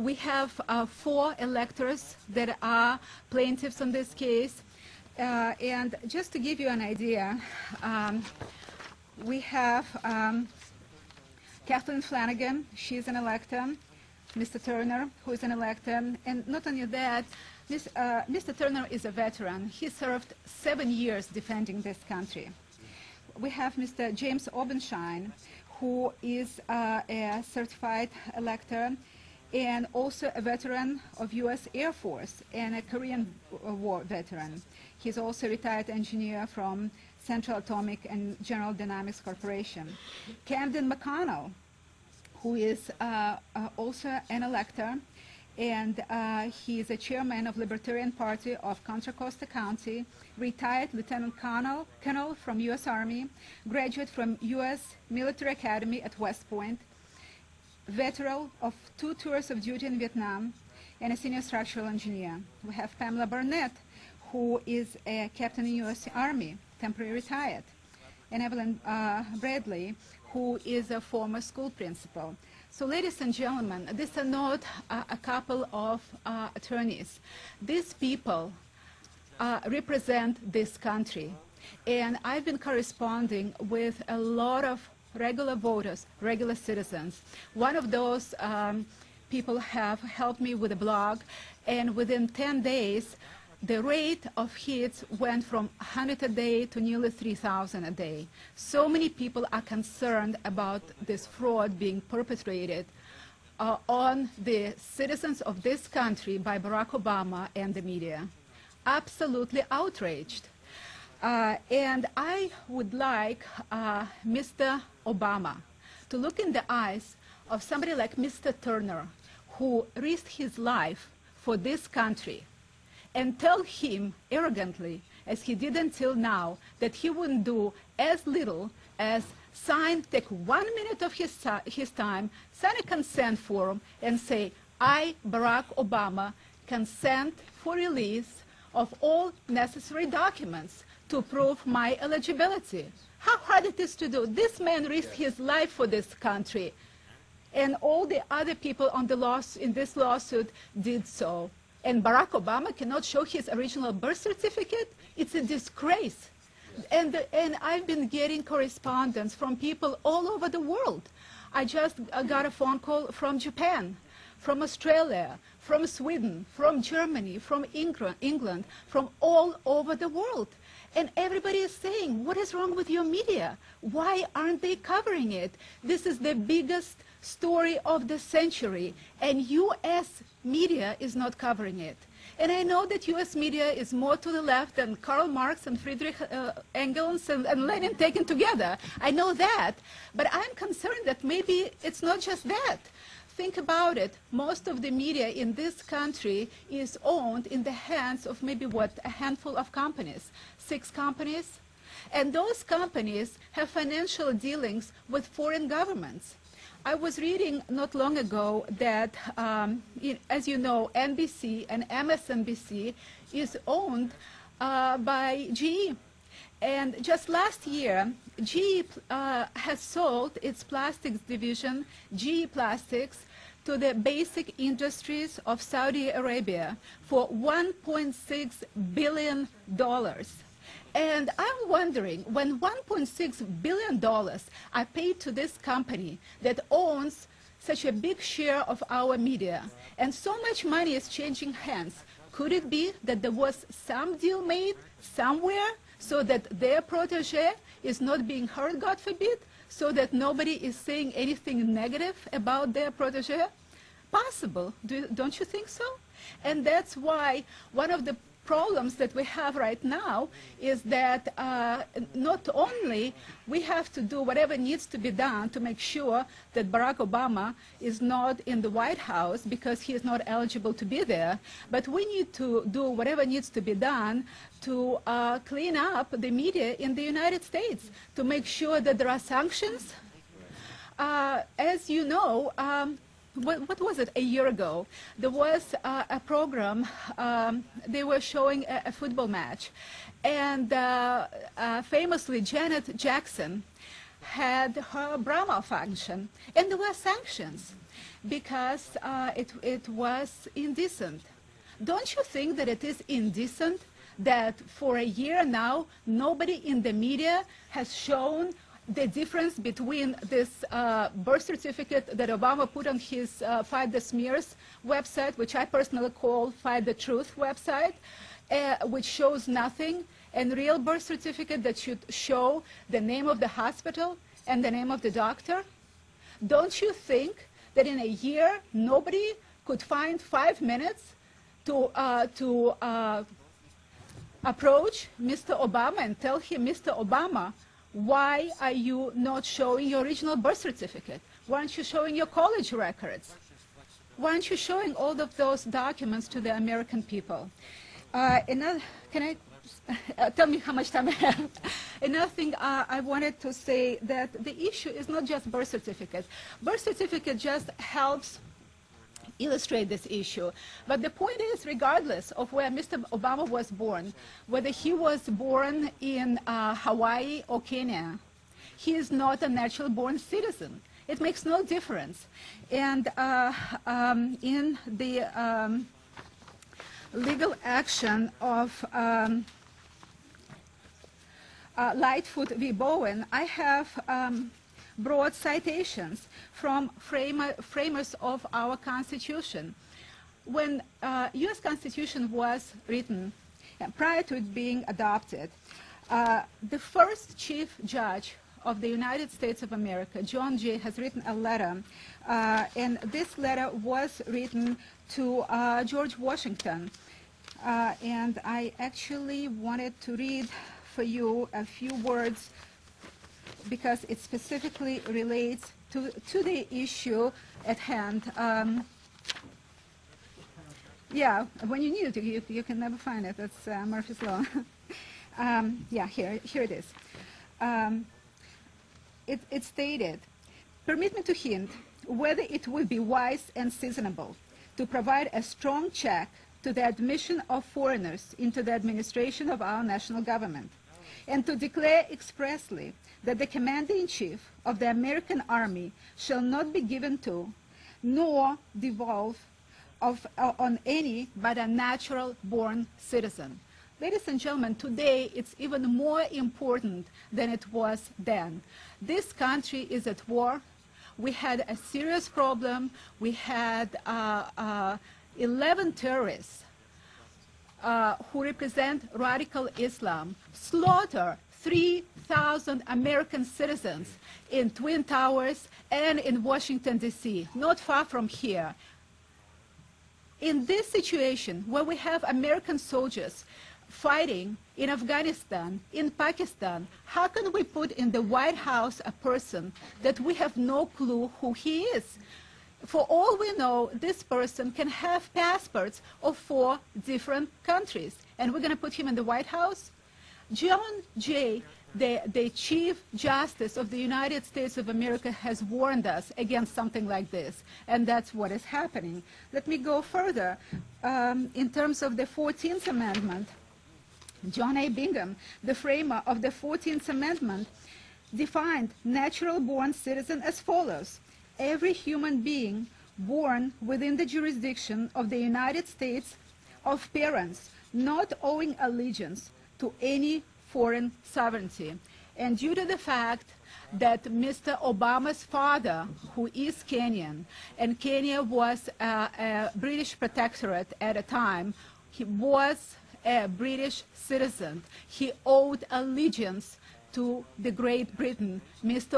We have 4 electors that are plaintiffs on this case. And just to give you an idea, we have Kathleen Flanagan, she's an elector, Mr. Turner, who is an elector, and not only that, Mr. Turner is a veteran. He served 7 years defending this country. We have Mr. James Obenshine, who is a certified elector and also a veteran of U.S. Air Force and a Korean War veteran. He's also a retired engineer from Central Atomic and General Dynamics Corporation. Camden McConnell, who is also an elector, and he is a chairman of Libertarian Party of Contra Costa County, retired Lieutenant Colonel from U.S. Army, graduate from U.S. Military Academy at West Point, veteran of 2 tours of duty in Vietnam, and a senior structural engineer. We have Pamela Burnett, who is a captain in U.S. Army, temporarily retired, and Evelyn Bradley, who is a former school principal. So ladies and gentlemen, these are not a couple of attorneys. These people represent this country. And I've been corresponding with a lot of regular voters, regular citizens. One of those people have helped me with a blog, and within 10 days, the rate of hits went from 100 a day to nearly 3,000 a day. So many people are concerned about this fraud being perpetrated on the citizens of this country by Barack Obama and the media. Absolutely outraged. And I would like Mr. Obama to look in the eyes of somebody like Mr. Turner, who risked his life for this country, and tell him arrogantly, as he did until now, that he wouldn't do as little as take 1 minute of his time, sign a consent form, and say, I, Barack Obama, consent for release of all necessary documents to prove my eligibility. How hard it is to do. This man risked his life for this country, and all the other people on the in this lawsuit did so. And Barack Obama cannot show his original birth certificate? It's a disgrace. And I've been getting correspondence from people all over the world. I just got a phone call from Japan, from Australia, from Sweden, from Germany, from England, from all over the world. And everybody is saying, what is wrong with your media? Why aren't they covering it? This is the biggest story of the century, and U.S. media is not covering it. And I know that U.S. media is more to the left than Karl Marx and Friedrich Engels and Lenin taken together. I know that. But I'm concerned that maybe it's not just that. Think about it. Most of the media in this country is owned in the hands of maybe, a handful of companies, 6 companies. And those companies have financial dealings with foreign governments. I was reading not long ago that, as you know, NBC and MSNBC is owned by GE. And just last year, GE has sold its plastics division, GE Plastics, to the basic industries of Saudi Arabia for $1.6 billion. And I'm wondering, when $1.6 billion are paid to this company that owns such a big share of our media, and so much money is changing hands, could it be that there was some deal made somewhere so that their protege is not being hurt, God forbid, so that nobody is saying anything negative about their protege? Possible, don't you think so? And that's why one of the problems that we have right now is that not only we have to do whatever needs to be done to make sure that Barack Obama is not in the White House because he is not eligible to be there, but we need to do whatever needs to be done to clean up the media in the United States, to make sure that there are sanctions. As you know, what was it, a year ago, there was a program, they were showing a football match, and famously Janet Jackson had her bra malfunction, and there were sanctions because it was indecent. Don't you think that it is indecent that for a year now nobody in the media has shown the difference between this birth certificate that Obama put on his Fight the Smears website, which I personally call Fight the Truth website, which shows nothing, and real birth certificate that should show the name of the hospital and the name of the doctor? Don't you think that in a year nobody could find 5 minutes to approach Mr. Obama and tell him, Mr. Obama, why are you not showing your original birth certificate? Why aren't you showing your college records? Why aren't you showing all of those documents to the American people? Can I tell me how much time I have? Another thing I wanted to say, that the issue is not just birth certificate. Birth certificate just helps illustrate this issue. But the point is, regardless of where Mr. Obama was born, whether he was born in Hawaii or Kenya, he is not a natural-born citizen. It makes no difference. And in the legal action of Lightfoot v. Bowen, I have brought citations from framers of our Constitution. When U.S. Constitution was written, prior to it being adopted, the first Chief Judge of the United States of America, John Jay, has written a letter, and this letter was written to George Washington. And I actually wanted to read for you a few words because it specifically relates to the issue at hand. Yeah, when you need it, you can never find it. That's Murphy's Law. Yeah, here it is. It stated, "Permit me to hint whether it would be wise and seasonable to provide a strong check to the admission of foreigners into the administration of our national government, and to declare expressly that the commander-in-chief of the American Army shall not be given to, nor devolve on any but a natural-born citizen." Ladies and gentlemen, today it's even more important than it was then. This country is at war. We had a serious problem. We had 11 terrorists who represent radical Islam slaughter 3,000 American citizens in Twin Towers and in Washington, D.C., not far from here. In this situation, where we have American soldiers fighting in Afghanistan, in Pakistan, how can we put in the White House a person that we have no clue who he is? For all we know, this person can have passports of 4 different countries, and we're going to put him in the White House? John Jay, the Chief Justice of the United States of America, has warned us against something like this, and that's what is happening. Let me go further. In terms of the 14th Amendment, John A. Bingham, the framer of the 14th Amendment, defined natural-born citizen as follows: every human being born within the jurisdiction of the United States of parents not owing allegiance to any foreign sovereignty. And due to the fact that Mr. Obama's father, who is Kenyan, and Kenya was a British protectorate at a time, he was a British citizen. He owed allegiance to the Great Britain. Mr.